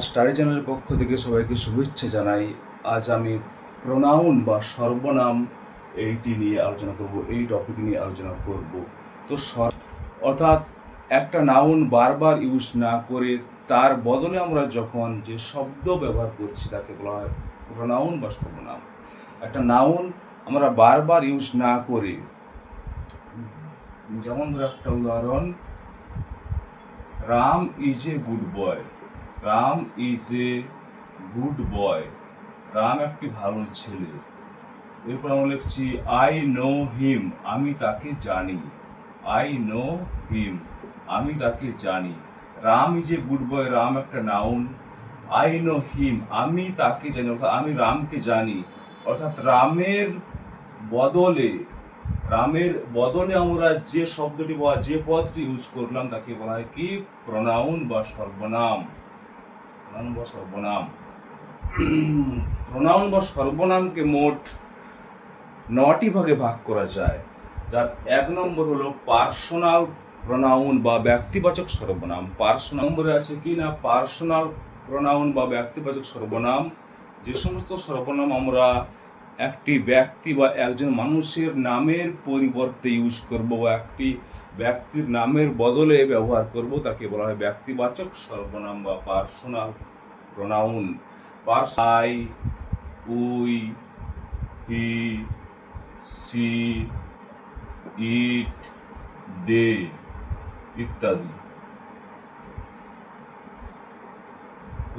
আমার স্টাডি চ্যানেলের পক্ষ থেকে সবাইকে শুভেচ্ছা জানাই। আজ আমি প্রোনাউন বা সর্বনাম এইটি নিয়ে আলোচনা করব, এই টপিক নিয়ে আলোচনা করব। তো অর্থাৎ একটা নাউন বারবার ইউজ না করে তার বদলে আমরা যখন যে শব্দ ব্যবহার করছি তাকে বলা হয় প্রোনাউন বা সর্বনাম। একটা নাউন আমরা বারবার ইউজ না করে, যেমন ধরো একটা উদাহরণ, Ram is a good boy. Ram is a good boy, Ram একটি ভালো ছেলে। এরপর আমরা লিখছি আই নো হিম, আমি তাকে জানি। আই নো হিম, আমি তাকে জানি। Ram is a good boy, Ram একটা নাউন। আই নো হিম, আমি তাকে জানি, অর্থাৎ আমি রামকে জানি। অর্থাৎ রামের বদলে আমরা যে শব্দটি বা যে পদটি ইউজ করলাম তাকে বলা হয় কি? প্রোনাউন বা সর্বনাম। প্রোনাউন বা সর্বনাম। প্রোনাউন বা সর্বনামকে মোট 9টি ভাগে ভাগ করা যায়, যার 1 নম্বর হলো পার্সোনাল প্রোনাউন বা ব্যক্তিবাচক সর্বনাম। পার্সোনাল নম্বরে আছে কি না পার্সোনাল প্রোনাউন বা ব্যক্তিবাচক সর্বনাম, যে সমস্ত সর্বনাম আমরা একটি ব্যক্তি বা একজন মানুষের নামের পরিবর্তে ইউজ করব বা একটি ব্যক্তির নামের বদলে ব্যবহার করব তাকে বলা হয় ব্যক্তিবাচক সর্বনাম বা personal pronoun. I, we, he, she, it, they ইত্যাদি।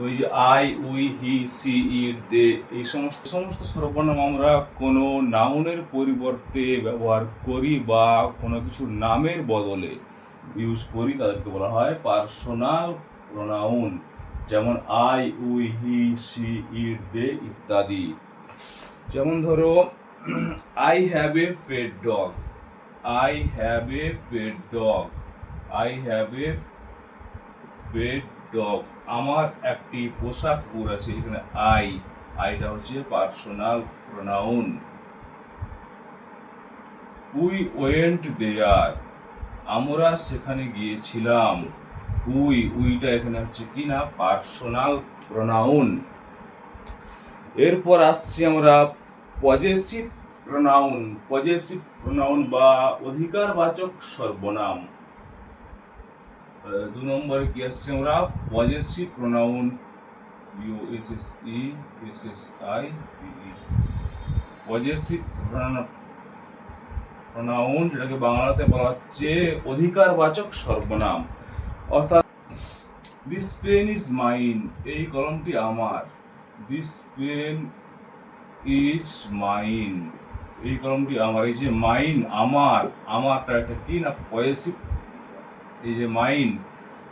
ওই যে I, we, he, she, it, they, এই সমস্ত সর্বনাম আমরা কোনো নাউনের পরিবর্তে ব্যবহার করি বা কোনো কিছু নামের বদলে ইউজ করি তাদেরকে বলা হয় পার্সোনাল প্রোনাউন। যেমন I, we, he, she, it, they ইত্যাদি। যেমন ধরো, I have a pet dog. I have a pet dog. I have a pet dog, আমার একটি পোষা কুকুর আছে। এখানে আইটা হচ্ছে personal pronoun. We went there, আমরা সেখানে গিয়েছিলাম। উইটা এখানে হচ্ছে কি না পার্সোনাল প্রোনাউন। এরপর আসছি আমরা পজেসিভ প্রোনাউন। পজেসিভ প্রোনাউন বা অধিকারবাচক সর্বনাম। 2 নম্বরে কি আসছে আমরা পজেসিভ প্রোনাউন, পজেসিভ প্রোনাউন, যেটাকে বাংলাতে বলা হচ্ছে অধিকারবাচক সর্বনাম। অর্থাৎ দিস পেন ইজ মাইন, এই কলমটি আমার। দিস পেন ইজ মাইন, এই কলমটি আমার। এই যে মাইন, আমারটা একটা কি না পজেসিভ। এই যে mine,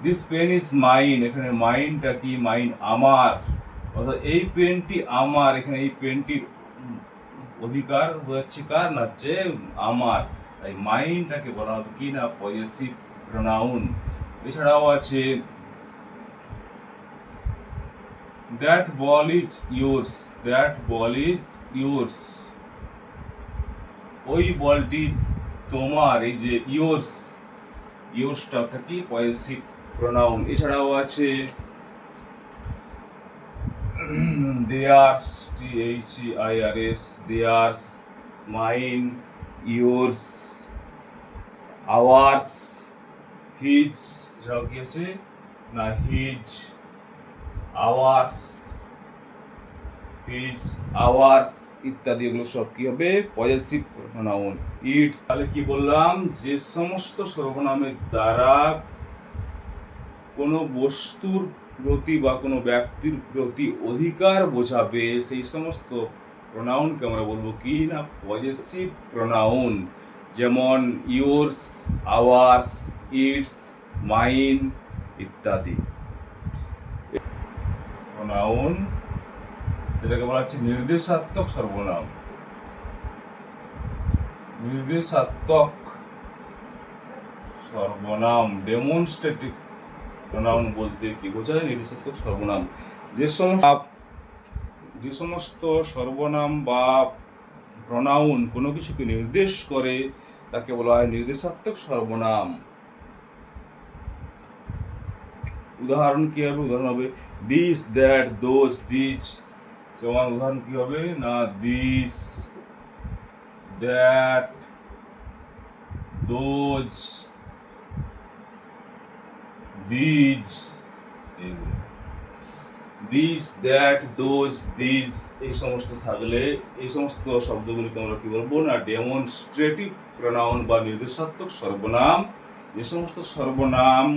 this pen is mine, এখানে মাইনটা কি? মাইন আমার। অর্থাৎ এই পেনটি আমার, এখানে এই পেনটির অধিকার হচ্ছে কার? না হচ্ছে আমার। তাই মাইনটাকে বলা হবে কি না পজেসিভ প্রোনাউন। এছাড়াও আছে that ball is yours. That ball is yours, ওই বলটি তোমার। এই যে ইয়োর্সটা কি? Possessive pronoun. এছাড়াও আছে theirs, theirs, theirs, mine, yours, ours, his, এছাড়াও কি আছে না his, ours, his, ours ইত্যাদি। এগুলো সব কি হবে? Possessive pronoun. ইটস, তাহলে কি বললাম? যে সমস্ত সর্বনামের দ্বারা কোনো বস্তুর প্রতি বা কোনো ব্যক্তির প্রতি অধিকার বোঝাবে সেই সমস্ত প্রোনাউনকে আমরা বলবো কি না পজেসিভ প্রোনাউন। যেমন ইয়োর্স, আওয়ার্স, ইটস, মাইন ইত্যাদি। প্রোনাউন যেটাকে বলা হচ্ছে নির্দেশাত্মক সর্বনাম। নির্দেশাত্মক সর্বনাম, ডেমনস্ট্রেটিভ প্রোনাউন বলতে কি বোঝায়? নির্দেশাত্মক সর্বনাম। যে সমস্ত সর্বনাম বা প্রোনাউন কোনো কিছুকে নির্দেশ করে তাকে বলা হয় নির্দেশাত্মক সর্বনাম। উদাহরণ কি হবে? উদাহরণ হবে দিস, দ্যাট, দোজ, দিজ। যেমন উদাহরণ কি হবে না, this, that, those, these, this, that, those, these, এই সমস্ত থাকলে এই সমস্ত শব্দগুলিকে আমরা কি বলবো না, ডেমনস্ট্রেটিভ প্রোনাউন বা নির্দেশাত্মক সর্বনাম। যে সমস্ত সর্বনাম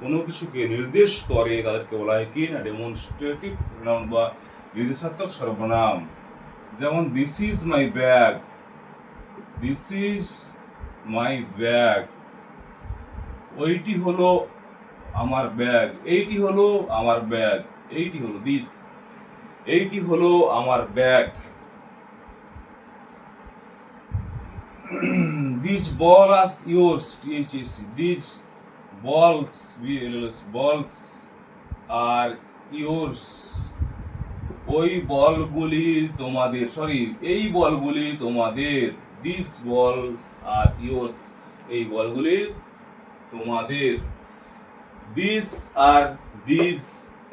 কোনো কিছুকে নির্দেশ করে তাদেরকে বলা হয় কি না, ডেমনস্ট্রেটিভ প্রোনাউন বা নির্দেশাত্মক সর্বনাম। যেমন this is my bag, this is my bag, ওইটি হলো আমার ব্যাগ, এইটি হলো আমার ব্যাগ, এইটি হলো দিস, এইটি হলো আমার bag. These balls are yours, these balls are yours. ওই বলগুলি তোমাদের, এই বলগুলি তোমাদের। These balls are yours. এই বলগুলি তোমাদের। These are these,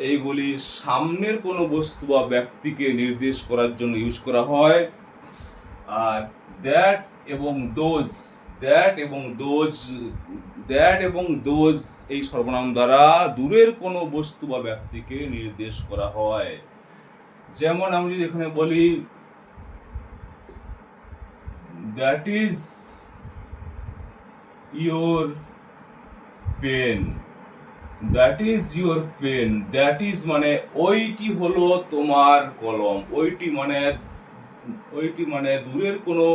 এইগুলি সামনের কোনো বস্তু বা ব্যক্তিকে নির্দেশ করার জন্য ইউজ করা হয়। আর দ্যাট এবং দোজ, দ্যাট এবং দোজ এই সর্বনাম দ্বারা দূরের কোনো বস্তু বা ব্যক্তিকে নির্দেশ করা হয়। যেমন আমি যদি এখানে বলি that is your pen, that is your pen, that is মানে ওইটি হলো তোমার কলম। ওইটি মানে দূরের কোনো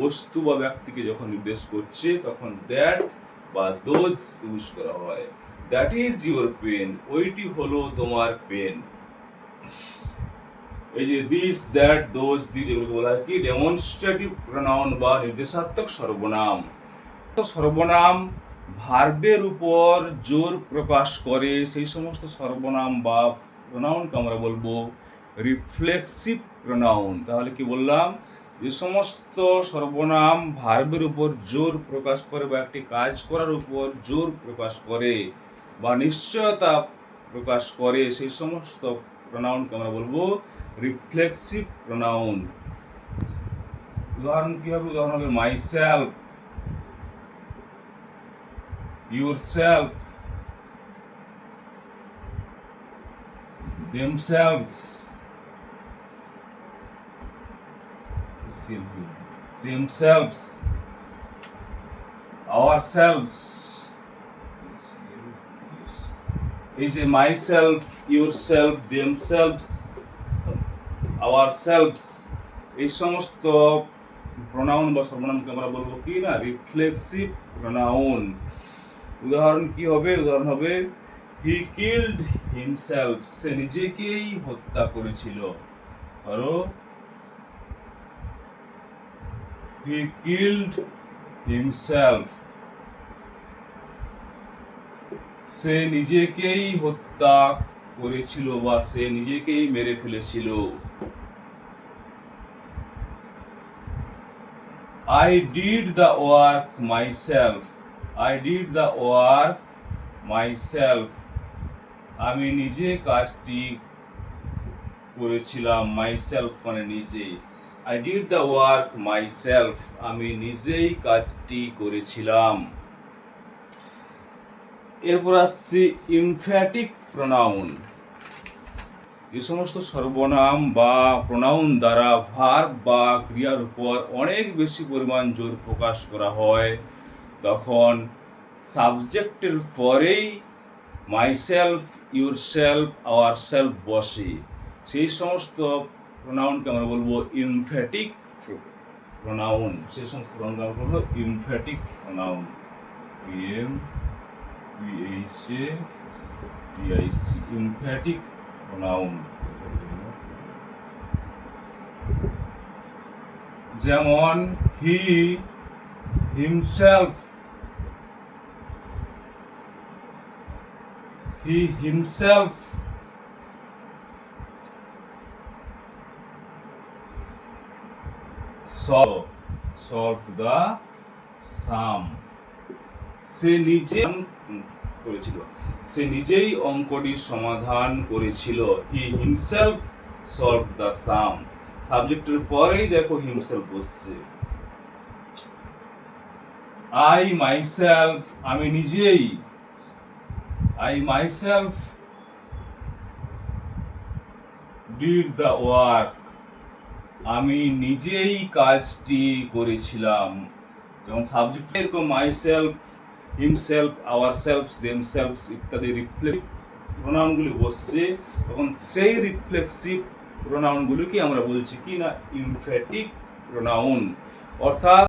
বস্তু বা ব্যক্তিকে যখন নির্দেশ করছে তখন দ্যাট বা দোজ ইউজ করা হয়। দ্যাট ইজ ইউর পেন, ওইটি হলো তোমার পেন। এই যে দিস, দ্যাট, দোজ, দিজ, এগুলোকে বলা হয় কি, ডেমনস্ট্রেটিভ প্রোনাউন বা নির্দেশাত্মক সর্বনাম। সর্বনাম ভার্বের উপর জোর প্রকাশ করে সেই সমস্ত সর্বনাম বা প্রোনাউনকে আমরা বলবো রিফ্লেক্সিভ প্রোনাউন। তাহলে কি বললাম, যে সমস্ত সর্বনাম ভার্বের উপর জোর প্রকাশ করে বা একটি কাজ করার উপর জোর প্রকাশ করে বা নিশ্চয়তা প্রকাশ করে সেই সমস্ত প্রোনাউনকে আমরা বলবো রিফ্লেক্সিভ প্রোনাউন। উদাহরণ কি হবে? উদাহরণ হবে মাইসেলফ, yourself, themselves, ourselves. এই যে myself, yourself, themselves, ourselves, এই সমস্ত প্রোনাউন বা সর্বনামকে আমরা বলবো কি না, রিফ্লেক্সিভ প্রোনাউন। উদাহরণ কি হবে? উদাহরণ হবে হি কিল্ড হিমসেলফ, সে নিজেকেই হত্যা করেছিল। আরো হি কিল্ড হিমসেলফ, সে নিজেকেই হত্যা করেছিল বা সে নিজেকেই মেরে ফেলেছিল। I did the work myself, I did the work myself, আমি নিজে কাজটি করেছিলাম। myself মানে নিজে। I did the work myself, আমি নিজেই কাজটি করেছিলাম। এরপর আসছে ইমফ্যাটিক প্রোনাউন। যে সমস্ত সর্বনাম বা প্রোনাউন দ্বারা ভার্ব বা ক্রিয়ার উপর অনেক বেশি পরিমাণ জোর প্রকাশ করা হয় তখন সাবজেক্টের পরেই মাইসেলফ, ইউরসেলফ, আওয়ারসেলফ বসে। সেই সমস্ত প্রোনাউনকে আমরা বলবো ইমফ্যাটিক প্রোনাউন। সেই সমস্ত প্রোনাউনকে আমরা বলবো ইমফ্যাটিক প্রোনাউন। Emphatic pronoun. যেমন he himself, he himself solved the sum, সে নিজে করেছিল। সে নিজেই অঙ্কটি সমাধান করেছিল। হি হিমসেলফ সলভ দ্য সাম। সাবজেক্টের পরেই দেখো হিমসেলফ বসছে। আই মাইসেলফ, আমি নিজেই, I myself did the work, আমি নিজেই কাজটি করেছিলাম। যেমন সাবজেক্ট এরকম মাইসেলফ, হিমসেলফ, আওয়ারসেলফস, দেমসেলফস ইত্যাদি রিফ্লেক্টিভ প্রোনাউনগুলি বসছে, তখন সেই রিফ্লেক্সিভ প্রোনাউনগুলিকে আমরা বলছি কি না ইমফ্যাটিক প্রোনাউন। অর্থাৎ